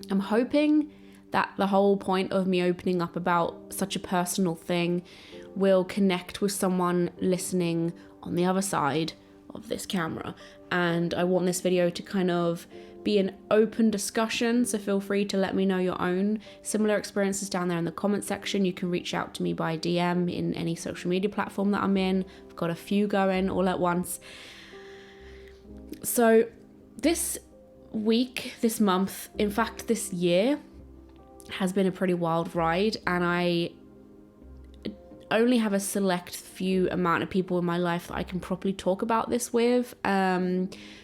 I'm hoping that the whole point of me opening up about such a personal thing will connect with someone listening on the other side of this camera. And I want this video to kind of be an open discussion, so feel free to let me know your own similar experiences down there in the comment section. You can reach out to me by DM in any social media platform that I'm in. I've got a few going all at once. So this week, this month, in fact this year has been a pretty wild ride, and I only have a select few amount of people in my life that I can properly talk about this with.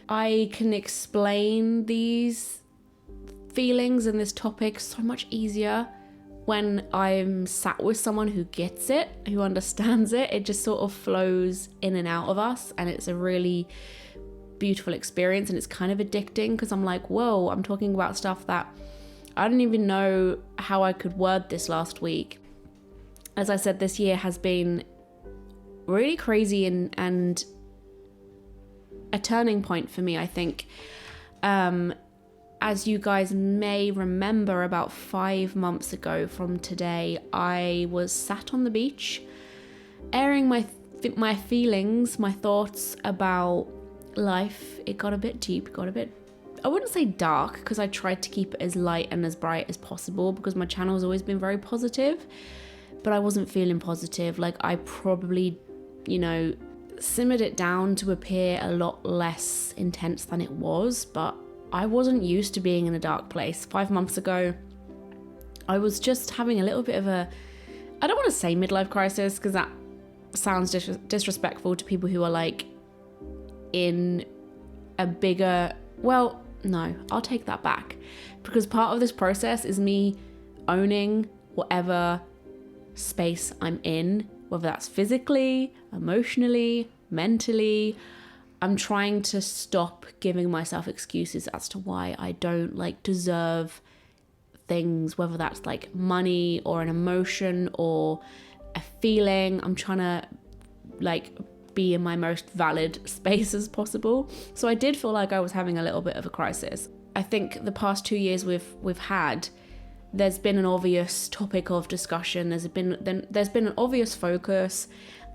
I can explain these feelings and this topic so much easier when I'm sat with someone who gets it, who understands it. It just sort of flows in and out of us, and it's a really beautiful experience, and it's kind of addicting because I'm like, whoa, I'm talking about stuff that I don't even know how I could word this last week. As I said, this year has been really crazy and a turning point for me, I think. As you guys may remember, about 5 months ago from today, I was sat on the beach airing my feelings, my thoughts about life. It got a bit deep, got a bit, I wouldn't say dark, because I tried to keep it as light and as bright as possible because my channel has always been very positive. But I wasn't feeling positive. Like, I probably, simmered it down to appear a lot less intense than it was, but I wasn't used to being in a dark place. 5 months ago, I was just having a little bit of a, I don't want to say midlife crisis, because that sounds disrespectful to people who are like in a bigger, well, no, I'll take that back, because part of this process is me owning whatever space I'm in, whether that's physically, emotionally, mentally. I'm trying to stop giving myself excuses as to why I don't deserve things, whether that's like money or an emotion or a feeling. I'm trying to be in my most valid space as possible. So I did feel like I was having a little bit of a crisis. I think the past 2 years we've had, there's been an obvious topic of discussion. There's been an obvious focus,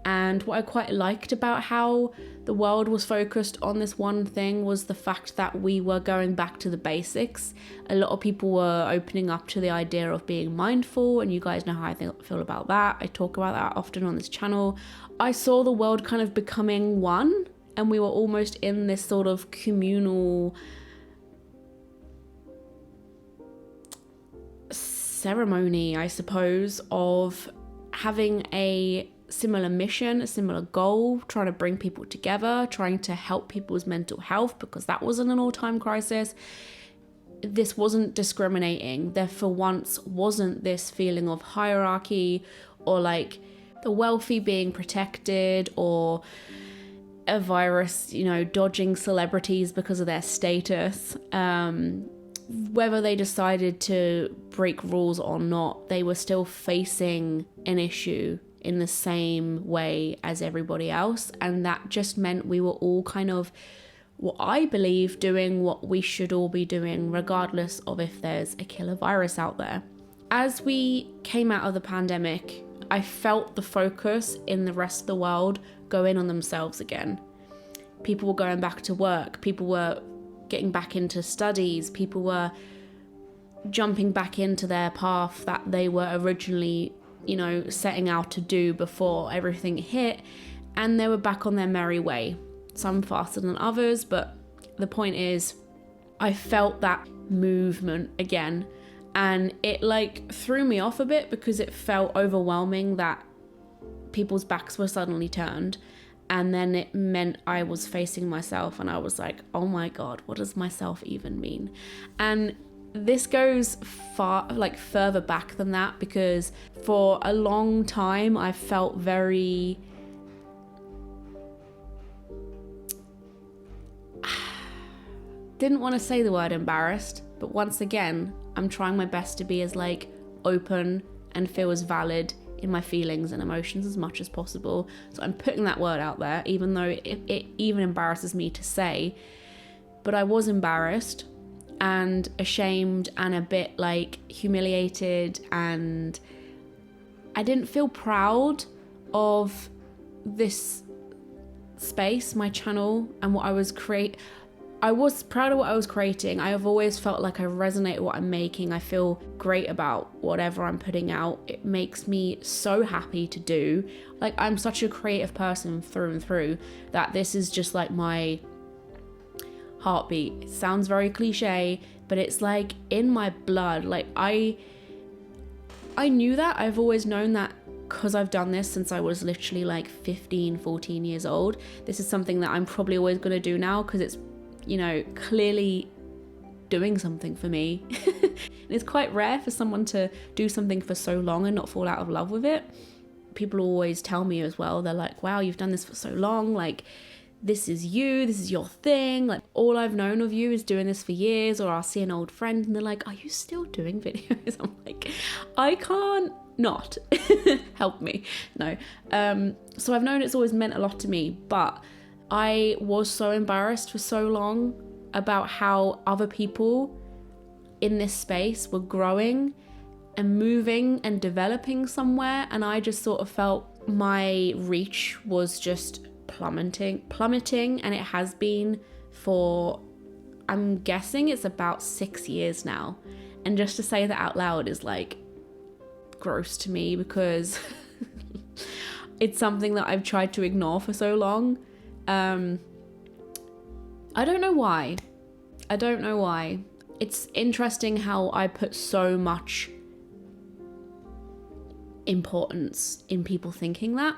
and what I quite liked about how the world was focused on this one thing was the fact that we were going back to the basics. A lot of people were opening up to the idea of being mindful, and you guys know how I feel about that. I talk about that often on this channel. I saw the world kind of becoming one, and we were almost in this sort of communal ceremony, I suppose, of having a similar mission, a similar goal, trying to bring people together, trying to help people's mental health, because that was in an all-time crisis. This wasn't discriminating. There for once wasn't this feeling of hierarchy or the wealthy being protected or a virus, dodging celebrities because of their status. Whether they decided to break rules or not, they were still facing an issue in the same way as everybody else. And that just meant we were all kind of, what I believe, doing what we should all be doing, regardless of if there's a killer virus out there. As we came out of the pandemic, I felt the focus in the rest of the world go in on themselves again. People were going back to work. People were getting back into studies. People were jumping back into their path that they were originally, setting out to do before everything hit, and they were back on their merry way. Some faster than others, but the point is, I felt that movement again, and it threw me off a bit because it felt overwhelming that people's backs were suddenly turned. And then it meant I was facing myself, and I was like, oh my God, what does myself even mean? And this goes further back than that, because for a long time I felt very didn't want to say the word embarrassed, but once again, I'm trying my best to be as open and feel as valid in my feelings and emotions as much as possible. So I'm putting that word out there, even though it even embarrasses me to say. But I was embarrassed, and ashamed and a bit like humiliated, and I didn't feel proud of this space, my channel, and what I was I was proud of what I was creating. I have always felt like I resonate with what I'm making. I feel great about whatever I'm putting out. It makes me so happy to do. Like, I'm such a creative person through and through that this is just like my heartbeat. It sounds very cliche, but it's like in my blood. Like, I knew that. I've always known that because I've done this since I was literally like 15, 14 years old. This is something that I'm probably always going to do now because it's, you know, clearly doing something for me. It's quite rare for someone to do something for so long and not fall out of love with it. People always tell me as well, they're like, wow, you've done this for so long, like, this is you, this is your thing, like, all I've known of you is doing this for years. Or I'll see an old friend and they're like, are you still doing videos? I'm like, I can't not. Help me. No. So I've known it's always meant a lot to me, but I was so embarrassed for so long about how other people in this space were growing and moving and developing somewhere, and I just sort of felt my reach was just plummeting, and it has been for, I'm guessing it's about 6 years now. And just to say that out loud is like gross to me because it's something that I've tried to ignore for so long. I don't know why. It's interesting how I put so much importance in people thinking that.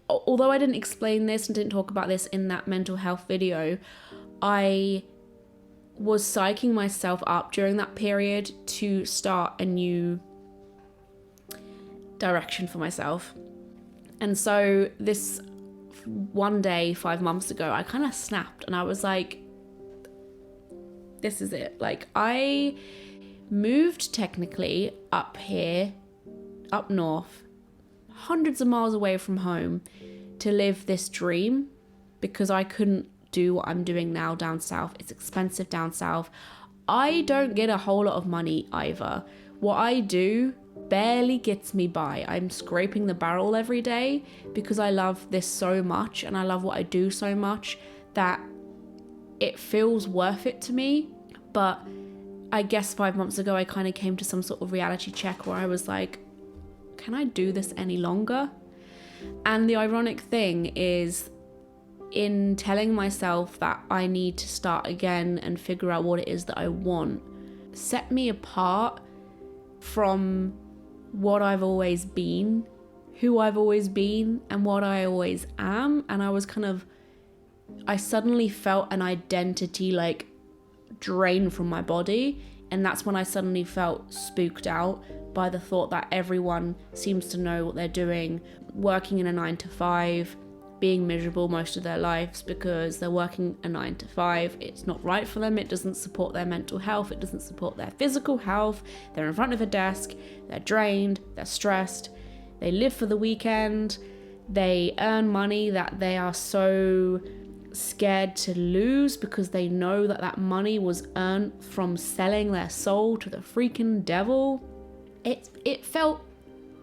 Although I didn't explain this and didn't talk about this in that mental health video, I was psyching myself up during that period to start a new direction for myself. And so this one day 5 months ago, I kind of snapped and I was like, this is it. Like, I moved technically up here, up north, hundreds of miles away from home to live this dream because I couldn't do what I'm doing now down south. It's expensive down south. I don't get a whole lot of money either. What I do barely gets me by. I'm scraping the barrel every day because I love this so much and I love what I do so much that it feels worth it to me. But I guess 5 months ago I kind of came to some sort of reality check where I was like, can I do this any longer? And the ironic thing is, in telling myself that I need to start again and figure out what it is that I want, set me apart from what I've always been, who I've always been, and what I always am. And I suddenly felt an identity like drain from my body. And that's when I suddenly felt spooked out by the thought that everyone seems to know what they're doing, working in a 9 to 5, being miserable most of their lives because they're working a 9 to 5. It's not right for them. It doesn't support their mental health. It doesn't support their physical health. They're in front of a desk. They're drained. They're stressed. They live for the weekend. They earn money that they are so scared to lose because they know that that money was earned from selling their soul to the freaking devil. It felt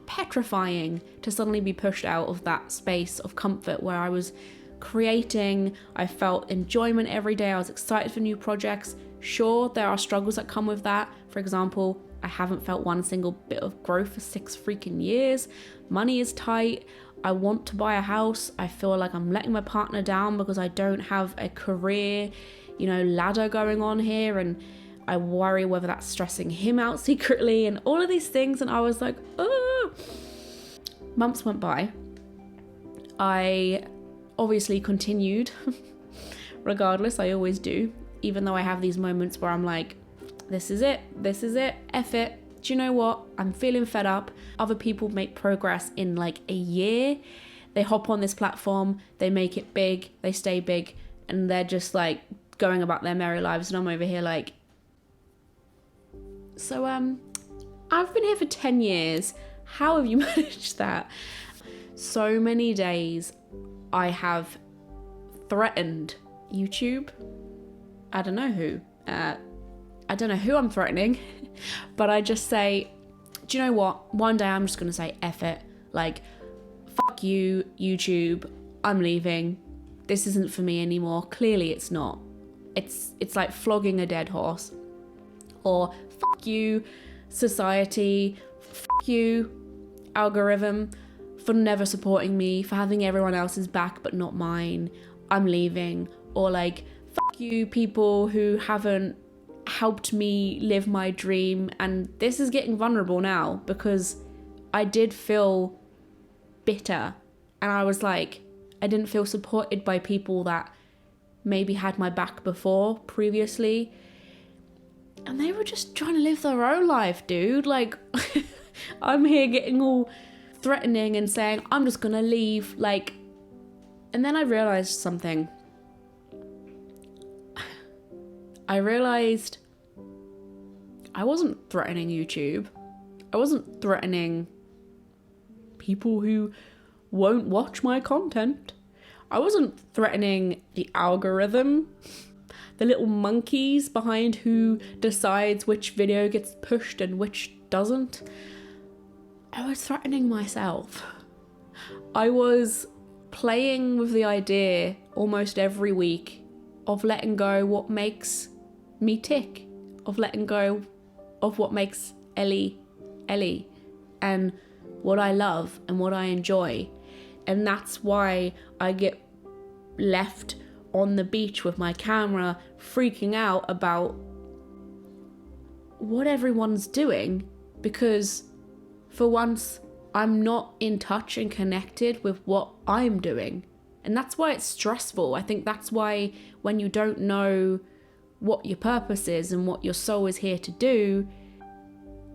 petrifying to suddenly be pushed out of that space of comfort where I was creating. I felt enjoyment every day. I was excited for new projects. Sure, there are struggles that come with that. For example, I haven't felt one single bit of growth for 6 freaking years. Money is tight. I want to buy a house. I feel like I'm letting my partner down because I don't have a career, ladder going on here, and I worry whether that's stressing him out secretly and all of these things. And I was like, oh. Months went by. I obviously continued. Regardless, I always do. Even though I have these moments where I'm like, this is it, F it. Do you know what? I'm feeling fed up. Other people make progress in like a year. They hop on this platform, they make it big, they stay big, and they're just like going about their merry lives. And I'm over here like, so I've been here for 10 years. How have you managed that? So many days I have threatened YouTube. I don't know who. I don't know who I'm threatening, but I just say, do you know what? One day I'm just going to say, F it. Like, fuck you, YouTube. I'm leaving. This isn't for me anymore. Clearly it's not. It's like flogging a dead horse. Or fuck you, society. Fuck you, algorithm, for never supporting me, for having everyone else's back but not mine. I'm leaving. Or like, fuck you, people who haven't helped me live my dream. And this is getting vulnerable now, because I did feel bitter, and I was like, I didn't feel supported by people that maybe had my back previously, and they were just trying to live their own life, dude. Like, I'm here getting all threatening and saying I'm just gonna leave, like. And then I realized something. I realized I wasn't threatening YouTube. I wasn't threatening people who won't watch my content. I wasn't threatening the algorithm, the little monkeys behind who decides which video gets pushed and which doesn't. I was threatening myself. I was playing with the idea almost every week of letting go what makes me tick, of letting go of what makes Ellie, and what I love and what I enjoy. And that's why I get left on the beach with my camera freaking out about what everyone's doing, because for once I'm not in touch and connected with what I'm doing. And that's why it's stressful. I think that's why when you don't know what your purpose is and what your soul is here to do,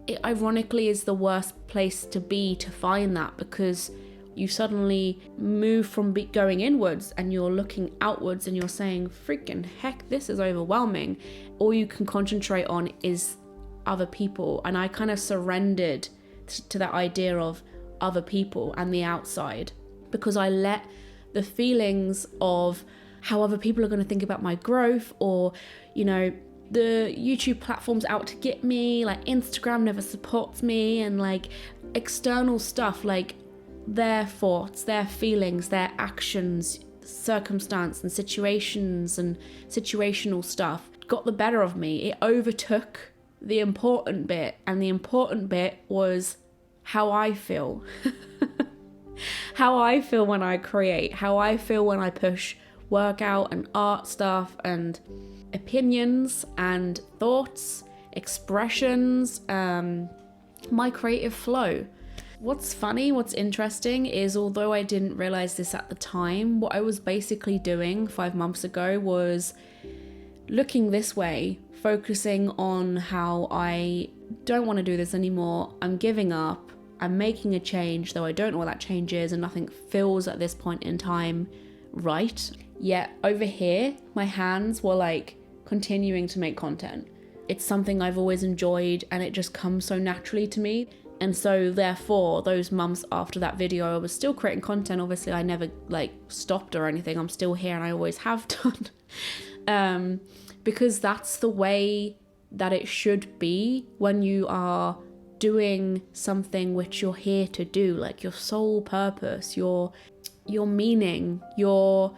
it ironically is the worst place to be to find that, because you suddenly move from going inwards and you're looking outwards and you're saying, freaking heck, this is overwhelming. All you can concentrate on is other people. And I kind of surrendered to that idea of other people and the outside, because I let the feelings of how other people are going to think about my growth, or, you know, the YouTube platform's out to get me, like Instagram never supports me, and like external stuff, like their thoughts, their feelings, their actions, circumstance and situations and situational stuff got the better of me. It overtook the important bit, and the important bit was how I feel. How I feel when I create, how I feel when I push workout and art stuff and opinions and thoughts, expressions, my creative flow. What's funny, what's interesting is, although I didn't realize this at the time, what I was basically doing 5 months ago was looking this way, focusing on how I don't want to do this anymore, I'm giving up, I'm making a change, though I don't know what that change is, and nothing feels at this point in time right. Yet over here, my hands were like continuing to make content. It's something I've always enjoyed, and it just comes so naturally to me. And so therefore, those months after that video, I was still creating content. Obviously, I never like stopped or anything. I'm still here, and I always have done. Because that's the way that it should be when you are doing something which you're here to do, like your sole purpose, your meaning, your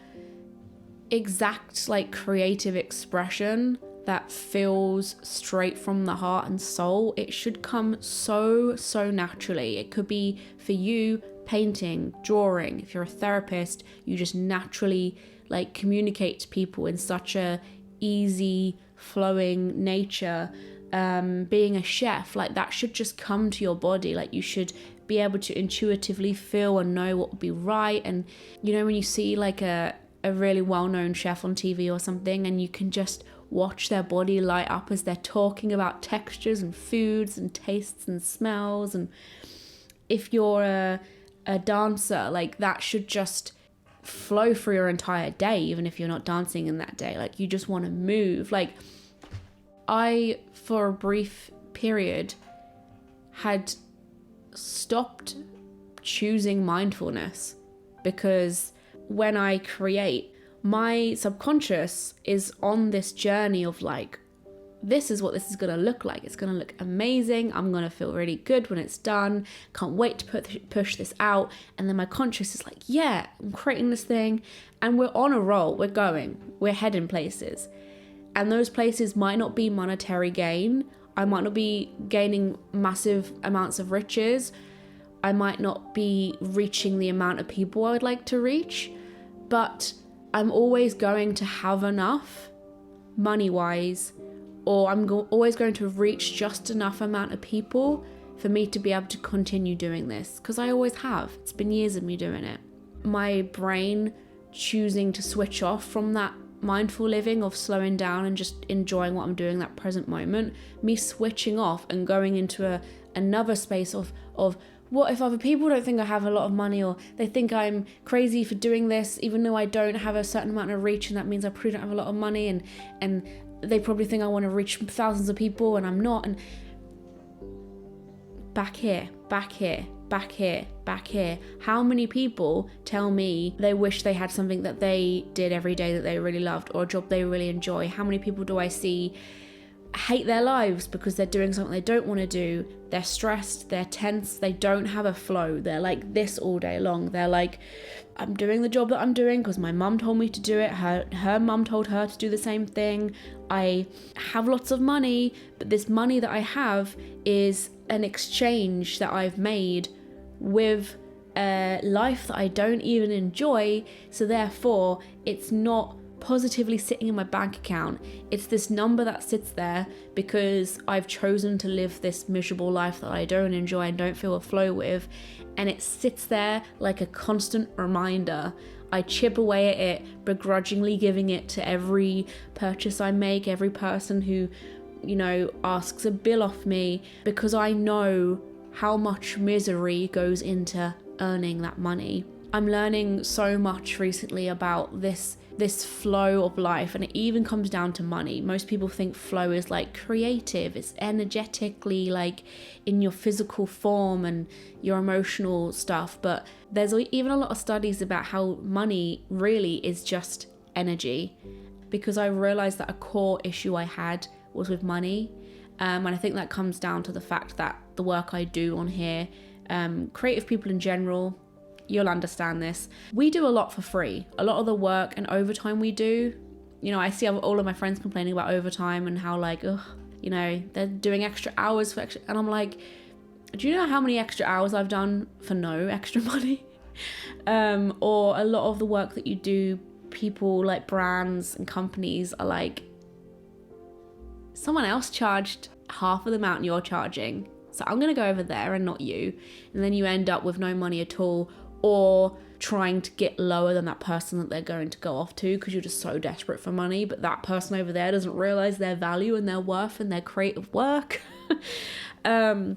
exact like creative expression that feels straight from the heart and soul. It should come so naturally. It could be for you painting, drawing. If you're a therapist, you just naturally like communicate to people in such a easy flowing nature. Being a chef, like that should just come to your body. Like you should be able to intuitively feel and know what would be right. And you know, when you see like a really well-known chef on TV or something, and you can just watch their body light up as they're talking about textures and foods and tastes and smells. And if you're a dancer, like that should just flow through your entire day, even if you're not dancing in that day. Like you just want to move. Like I, for a brief period, had stopped choosing mindfulness, because when I create, my subconscious is on this journey of like this is what this is going to look like. It's going to look amazing. I'm going to feel really good when it's done. Can't wait to push this out. And then my conscious is like, yeah, I'm creating this thing and we're on a roll. We're heading places. And those places might not be monetary gain. I might not be gaining massive amounts of riches. I might not be reaching the amount of people I would like to reach, but I'm always going to have enough money-wise, or I'm always going to reach just enough amount of people for me to be able to continue doing this, because I always have. It's been years of me doing it. My brain choosing to switch off from that mindful living of slowing down and just enjoying what I'm doing that present moment, me switching off and going into another space of what if other people don't think I have a lot of money, or they think I'm crazy for doing this even though I don't have a certain amount of reach, and that means I probably don't have a lot of money, and they probably think I want to reach thousands of people and I'm not. And back here. How many people tell me they wish they had something that they did every day that they really loved, or a job they really enjoy? How many people do I see hate their lives because they're doing something they don't want to do? They're stressed, they're tense, they don't have a flow. They're like this all day long. They're like, I'm doing the job that I'm doing because my mum told me to do it. Her mum told her to do the same thing. I have lots of money, but this money that I have is an exchange that I've made with a life that I don't even enjoy. So therefore, it's not positively sitting in my bank account. It's this number that sits there because I've chosen to live this miserable life that I don't enjoy and don't feel a flow with, and it sits there like a constant reminder. I chip away at it, begrudgingly giving it to every purchase I make, every person who, asks a bill off me, because I know how much misery goes into earning that money. I'm learning so much recently about this flow of life, and it even comes down to money. Most people think flow is like creative, it's energetically like in your physical form and your emotional stuff, but there's even a lot of studies about how money really is just energy, because I realized that a core issue I had was with money, and I think that comes down to the fact that the work I do on here, creative people in general, you'll understand this. We do a lot for free. A lot of the work and overtime we do, I see all of my friends complaining about overtime and how they're doing extra hours for extra, and I'm like, do you know how many extra hours I've done for no extra money? Or a lot of the work that you do, people like brands and companies are like, someone else charged half of the amount you're charging, so I'm gonna go over there and not you. And then you end up with no money at all, or trying to get lower than that person that they're going to go off to because you're just so desperate for money, but that person over there doesn't realize their value and their worth and their creative work. So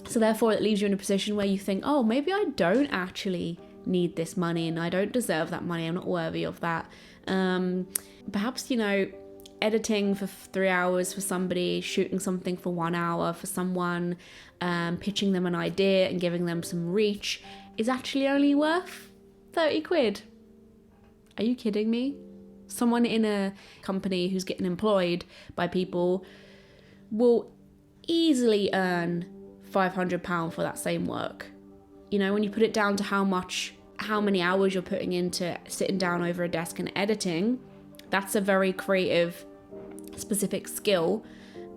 therefore it leaves you in a position where you think, oh, maybe I don't actually need this money and I don't deserve that money, I'm not worthy of that. Perhaps, editing for 3 hours for somebody, shooting something for 1 hour for someone, pitching them an idea and giving them some reach is actually only worth 30 quid. Are you kidding me? Someone in a company who's getting employed by people will easily earn £500 for that same work. When you put it down to how many hours you're putting into sitting down over a desk and editing, that's a very creative, specific skill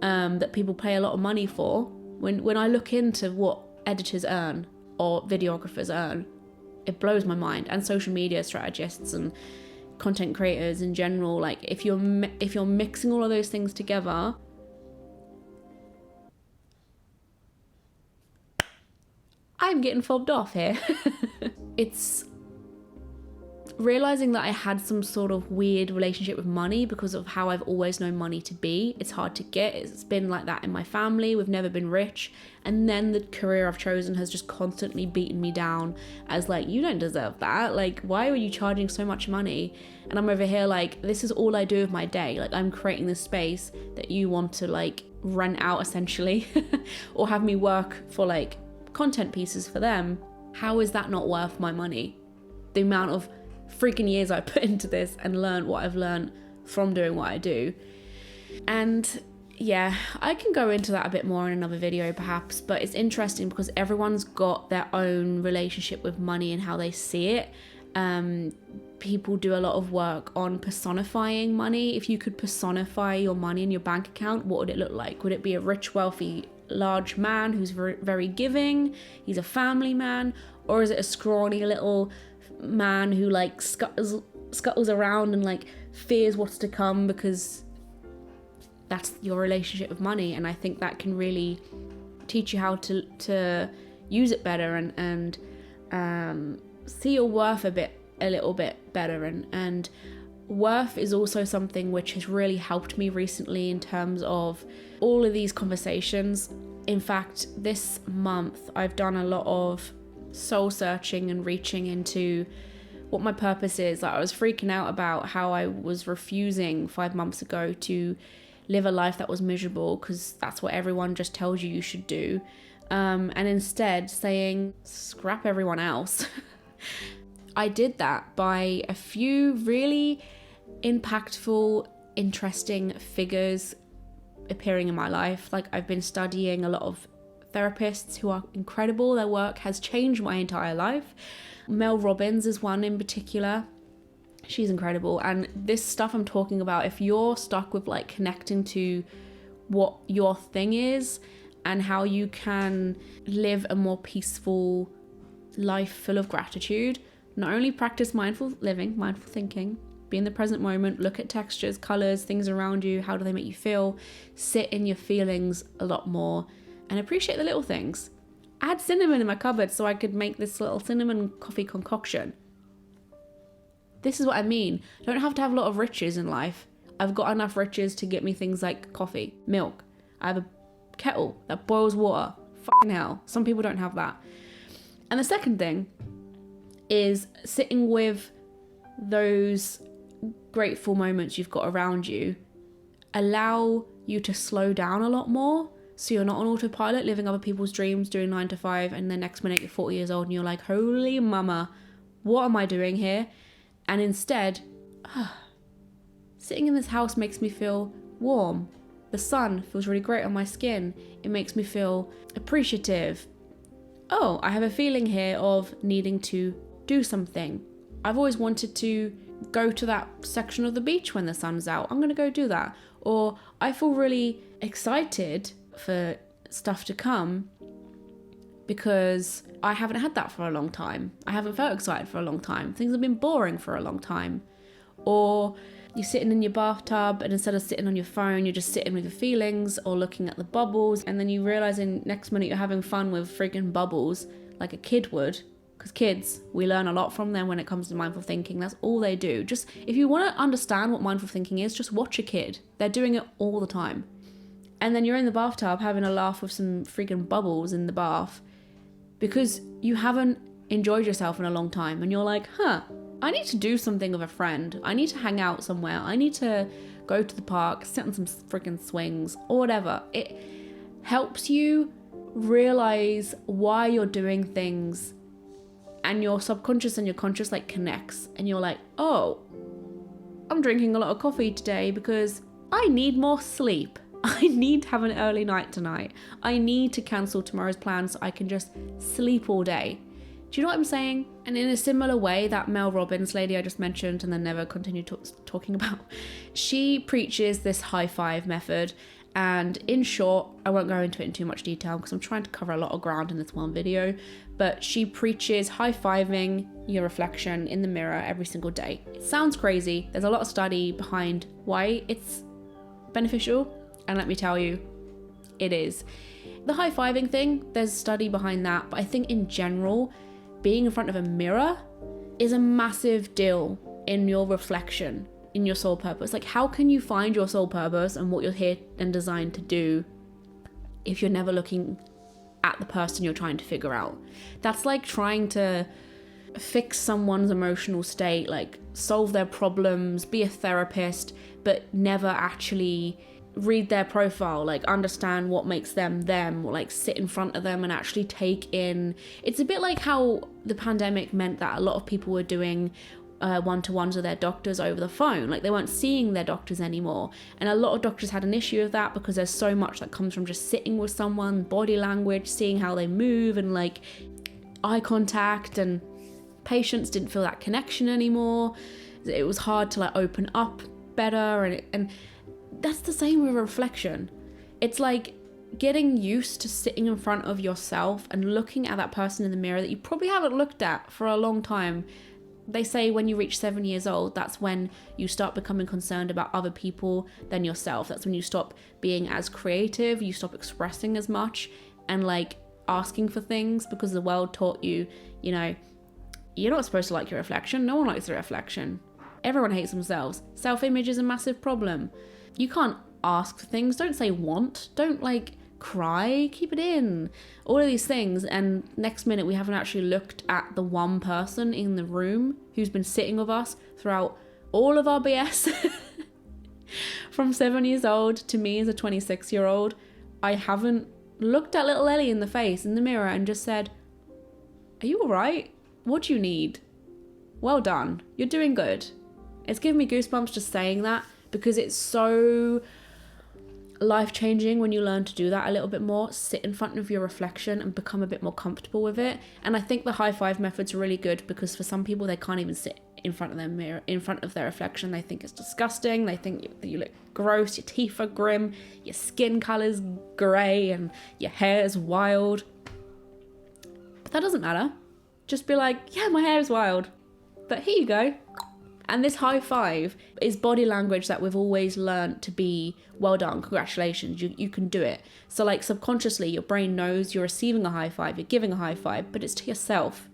that people pay a lot of money for. When I look into what editors earn or videographers earn, it blows my mind. And social media strategists and content creators in general, like if you're mixing all of those things together, I'm getting fobbed off here. It's realizing that I had some sort of weird relationship with money because of how I've always known money to be. It's hard to get. It's been like that in my family. We've never been rich. And then the career I've chosen has just constantly beaten me down as like, you don't deserve that. Like, why are you charging so much money? And I'm over here like, this is all I do with my day. Like, I'm creating this space that you want to like rent out essentially or have me work for like content pieces for them. How is that not worth my money? The amount of freaking years I put into this and learned what I've learned from doing what I do. And yeah, I can go into that a bit more in another video perhaps, but it's interesting because everyone's got their own relationship with money and how they see it. People do a lot of work on personifying money. If you could personify your money in your bank account, what would it look like? Would it be a rich, wealthy, large man who's very, very giving? He's a family man. Or is it a scrawny little man who like scuttles around and like fears what's to come, because that's your relationship with money. And I think that can really teach you how to use it better and see your worth a little bit better. And worth is also something which has really helped me recently in terms of all of these conversations. In fact, this month I've done a lot of soul searching and reaching into what my purpose is. Like, I was freaking out about how I was refusing 5 months ago to live a life that was miserable, because that's what everyone just tells you should do, and instead saying scrap everyone else. I did that by a few really impactful, interesting figures appearing in my life. Like, I've been studying a lot of therapists who are incredible. Their work has changed my entire life. Mel Robbins is one in particular. She's incredible. And this stuff I'm talking about, if you're stuck with like connecting to what your thing is and how you can live a more peaceful life full of gratitude, not only practice mindful living, mindful thinking, be in the present moment, look at textures, colors, things around you, how do they make you feel, sit in your feelings a lot more, and appreciate the little things. I had cinnamon in my cupboard so I could make this little cinnamon coffee concoction. This is what I mean. I don't have to have a lot of riches in life. I've got enough riches to get me things like coffee, milk. I have a kettle that boils water. Fucking hell. Some people don't have that. And the second thing is sitting with those grateful moments you've got around you. Allow you to slow down a lot more, so you're not on autopilot living other people's dreams, doing 9 to 5, and the next minute you're 40 years old and you're like, holy mama, what am I doing here? And instead, sitting in this house makes me feel warm. The sun feels really great on my skin. It makes me feel appreciative. Oh, I have a feeling here of needing to do something. I've always wanted to go to that section of the beach when the sun's out. I'm going to go do that. Or I feel really excited for stuff to come because I haven't had that for a long time. I haven't felt excited for a long time. Things have been boring for a long time. Or you're sitting in your bathtub and instead of sitting on your phone, you're just sitting with your feelings or looking at the bubbles, and then you realize in next minute you're having fun with freaking bubbles like a kid would. Because kids, we learn a lot from them when it comes to mindful thinking. That's all they do. Just, if you want to understand what mindful thinking is, just watch a kid. They're doing it all the time. And then you're in the bathtub having a laugh with some freaking bubbles in the bath because you haven't enjoyed yourself in a long time. And you're like, I need to do something with a friend. I need to hang out somewhere. I need to go to the park, sit on some freaking swings or whatever. It helps you realize why you're doing things, and your subconscious and your conscious like connects, and you're like, oh, I'm drinking a lot of coffee today because I need more sleep. I need to have an early night tonight. I need to cancel tomorrow's plans so I can just sleep all day. Do you know what I'm saying? And in a similar way, that Mel Robbins lady I just mentioned and then never continued talking about, she preaches this high five method. And in short, I won't go into it in too much detail because I'm trying to cover a lot of ground in this one video, but she preaches high-fiving your reflection in the mirror every single day. It sounds crazy. There's a lot of study behind why it's beneficial, and let me tell you, it is. The high-fiving thing, there's study behind that, but I think in general, being in front of a mirror is a massive deal in your reflection, in your soul purpose. Like, how can you find your soul purpose and what you're here and designed to do if you're never looking at the person you're trying to figure out? That's like trying to fix someone's emotional state, like solve their problems, be a therapist, but never actually read their profile, like understand what makes them them, or like sit in front of them and actually take in. It's a bit like how the pandemic meant that a lot of people were doing one-to-ones with their doctors over the phone. Like, they weren't seeing their doctors anymore. And a lot of doctors had an issue with that because there's so much that comes from just sitting with someone, body language, seeing how they move, and like eye contact, and patients didn't feel that connection anymore. It was hard to like open up better, and that's the same with reflection. It's like getting used to sitting in front of yourself and looking at that person in the mirror that you probably haven't looked at for a long time. They say when you reach 7 years old, that's when you start becoming concerned about other people than yourself. That's when you stop being as creative, you stop expressing as much, and like asking for things, because the world taught you, you know, you're not supposed to like your reflection. No one likes their reflection. Everyone hates themselves. Self-image is a massive problem. You can't ask for things. Don't say want. Don't like cry. Keep it in. All of these things. And next minute we haven't actually looked at the one person in the room who's been sitting with us throughout all of our BS. From 7 years old to me as a 26-year-old. I haven't looked at little Ellie in the face in the mirror and just said, are you all right? What do you need? Well done. You're doing good. It's giving me goosebumps just saying that, because it's so life-changing when you learn to do that a little bit more. Sit in front of your reflection and become a bit more comfortable with it. And I think the high five method's really good, because for some people they can't even sit in front of their mirror, in front of their reflection. They think it's disgusting. They think that you look gross. Your teeth are grim. Your skin colour's grey and your hair is wild. But that doesn't matter. Just be like, yeah, my hair is wild, but here you go. And this high five is body language that we've always learned to be, well done, congratulations, you can do it. So like subconsciously, your brain knows you're receiving a high five, you're giving a high five, but it's to yourself.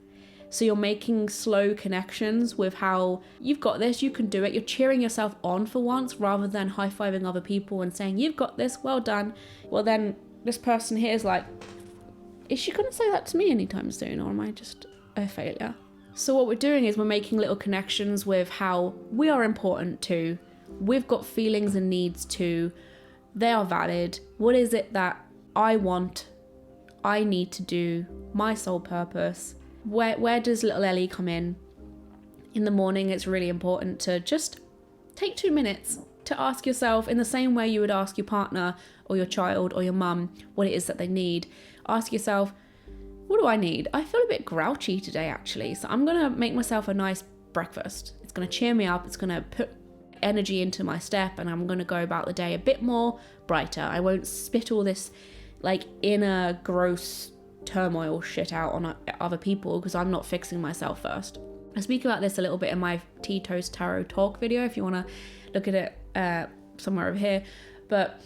So you're making slow connections with how you've got this, you can do it. You're cheering yourself on for once, rather than high-fiving other people and saying, you've got this, well done. Well, then this person here is like, is she going to say that to me anytime soon, or am I just a failure? So what we're doing is we're making little connections with how we are important too. We've got feelings and needs too. They are valid. What is it that I want, I need to do, my sole purpose? Where does little Ellie come in? In the morning, it's really important to just take 2 minutes to ask yourself, in the same way you would ask your partner or your child or your mum what it is that they need. Ask yourself, what do I need? I feel a bit grouchy today, actually. So I'm going to make myself a nice breakfast. It's going to cheer me up. It's going to put energy into my step, and I'm going to go about the day a bit more brighter. I won't spit all this like inner gross turmoil shit out on other people, because I'm not fixing myself first. I speak about this a little bit in my Tea Toast Tarot Talk video, if you want to look at it somewhere over here. But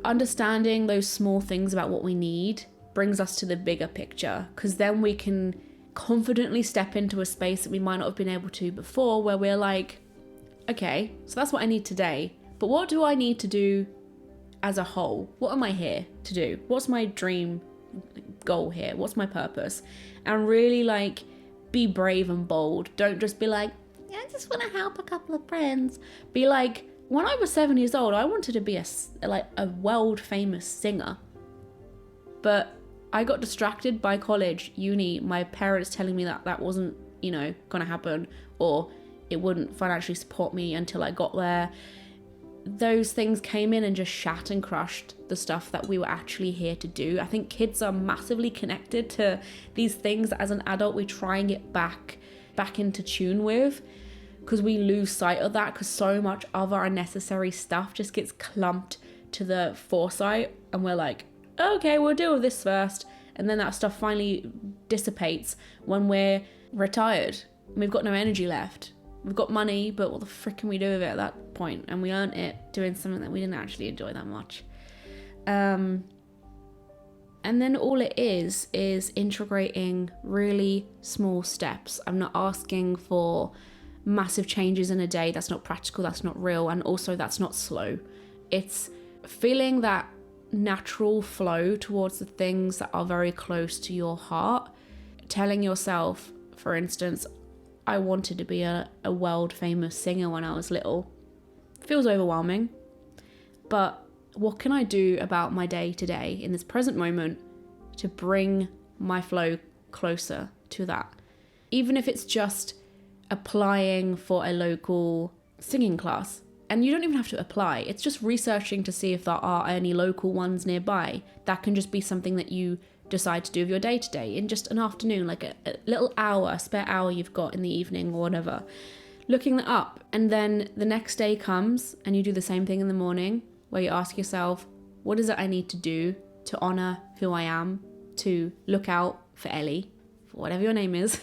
understanding those small things about what we need brings us to the bigger picture, because then we can confidently step into a space that we might not have been able to before, where we're like, okay, so that's what I need today, but what do I need to do as a whole? What am I here to do? What's my dream goal here? What's my purpose? And really like be brave and bold. Don't just be like, yeah, I just want to help a couple of friends. Be like, when I was 7 years old, I wanted to be a world famous singer, but I got distracted by college, uni, my parents telling me that wasn't, gonna happen, or it wouldn't financially support me until I got there. Those things came in and just shat and crushed the stuff that we were actually here to do. I think kids are massively connected to these things that as an adult we try and get back into tune with, because we lose sight of that, because so much other unnecessary stuff just gets clumped to the foresight, and we're like, okay, we'll deal with this first. And then that stuff finally dissipates when we're retired. We've got no energy left. We've got money, but what the frick can we do with it at that point? And we earned it doing something that we didn't actually enjoy that much. And then all it is integrating really small steps. I'm not asking for massive changes in a day. That's not practical, that's not real, and also that's not slow. It's feeling that natural flow towards the things that are very close to your heart. Telling yourself, for instance, I wanted to be a world famous singer when I was little. Feels overwhelming, but what can I do about my day today in this present moment to bring my flow closer to that? Even if it's just applying for a local singing class. And you don't even have to apply. It's just researching to see if there are any local ones nearby. That can just be something that you decide to do with your day-to-day in just an afternoon, like a little hour, spare hour you've got in the evening or whatever. Looking that up. And then the next day comes and you do the same thing in the morning, where you ask yourself, what is it I need to do to honour who I am, to look out for Ellie, for whatever your name is.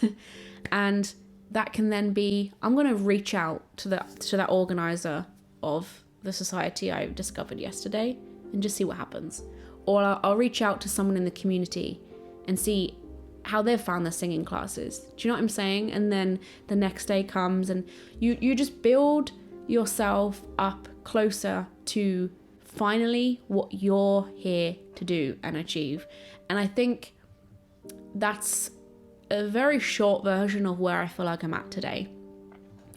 And that can then be, I'm going to reach out to that organiser of the society I discovered yesterday and just see what happens. Or I'll reach out to someone in the community and see how they've found their singing classes. Do you know what I'm saying? And then the next day comes and you just build yourself up closer to finally what you're here to do and achieve. And I think that's a very short version of where I feel like I'm at today.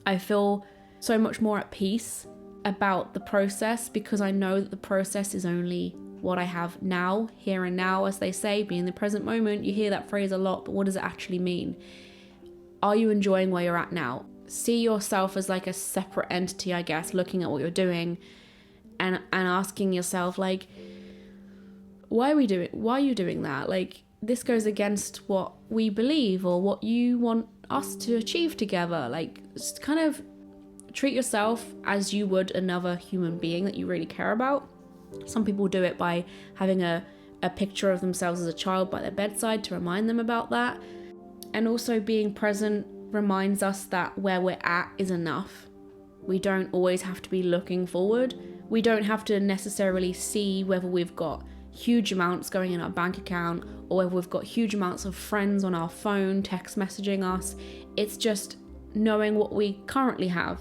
I feel so much more at peace about the process because I know that the process is only what I have now, here and now, as they say, be in the present moment. You hear that phrase a lot, but what does it actually mean? Are you enjoying where you're at now? See yourself as like a separate entity, I guess, looking at what you're doing and asking yourself, like, why are you doing that? Like, this goes against what we believe or what you want us to achieve together. Like, just kind of treat yourself as you would another human being that you really care about. Some people do it by having a picture of themselves as a child by their bedside to remind them about that. And also being present reminds us that where we're at is enough. We don't always have to be looking forward. We don't have to necessarily see whether we've got huge amounts going in our bank account or whether we've got huge amounts of friends on our phone text messaging us. It's just knowing what we currently have.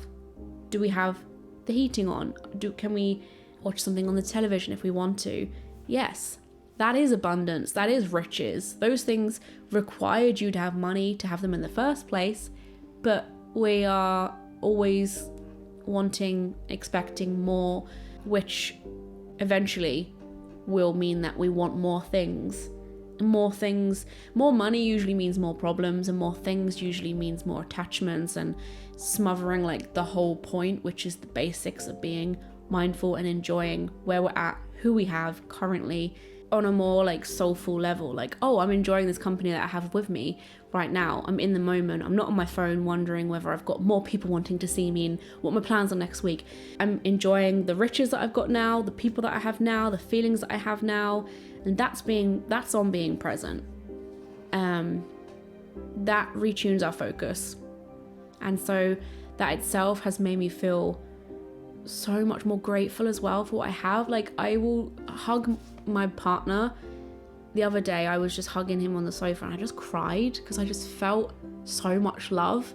Do we have the heating on? Can we watch something on the television if we want to? Yes, that is abundance. That is riches. Those things required you to have money to have them in the first place, but we are always expecting more, which eventually will mean that we want more things. More money usually means more problems, and more things usually means more attachments and smothering like the whole point, which is the basics of being mindful and enjoying where we're at, who we have currently on a more like soulful level. Like, oh, I'm enjoying this company that I have with me right now. I'm in the moment. I'm not on my phone wondering whether I've got more people wanting to see me and what my plans are next week. I'm enjoying the riches that I've got now, the people that I have now, the feelings that I have now, and that's on being present. That retunes our focus, and so that itself has made me feel so much more grateful as well for what I have. Like, I will hug my partner. The other day I was just hugging him on the sofa and I just cried because I just felt so much love,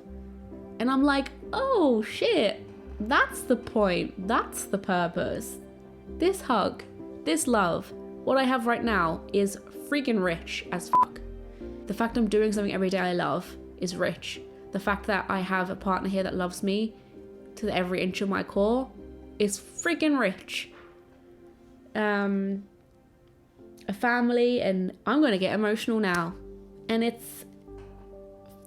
and I'm like, oh shit, that's the point, that's the purpose. This hug, this love, what I have right now is freaking rich as fuck. The fact I'm doing something every day I love is rich. The fact that I have a partner here that loves me to every inch of my core is freaking rich. A family, and I'm going to get emotional now. And it's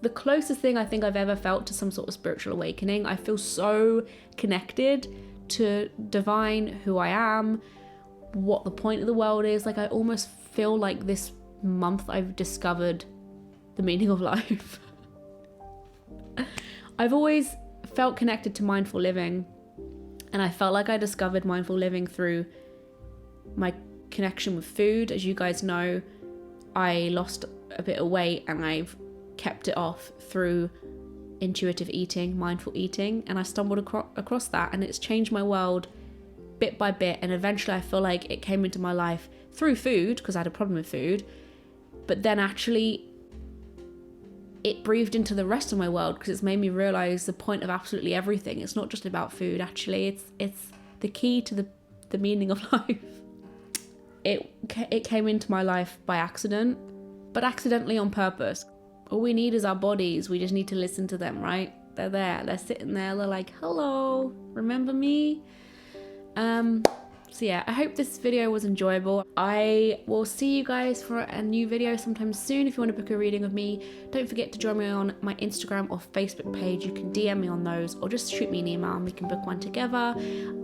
the closest thing I think I've ever felt to some sort of spiritual awakening. I feel so connected to divine, who I am, what the point of the world is. Like, I almost feel like this month I've discovered the meaning of life. I've always felt connected to mindful living, and I felt like I discovered mindful living through my connection with food. As you guys know, I lost a bit of weight and I've kept it off through intuitive eating, mindful eating, and I stumbled across that, and it's changed my world bit by bit. And eventually I feel like it came into my life through food because I had a problem with food, but then actually it breathed into the rest of my world because it's made me realize the point of absolutely everything. It's not just about food, actually. It's the key to the meaning of life. It came into my life by accident, but accidentally on purpose. All we need is our bodies. We just need to listen to them, right? They're there. They're sitting there. They're like, hello, remember me? So yeah, I hope this video was enjoyable. I will see you guys for a new video sometime soon. If you want to book a reading with me, don't forget to join me on my Instagram or Facebook page. You can DM me on those or just shoot me an email and we can book one together.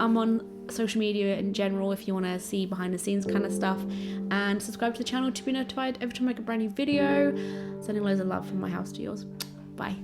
I'm on social media in general if you want to see behind the scenes kind of stuff, and subscribe to the channel to be notified every time I make a brand new video. Sending loads of love from my house to yours. Bye.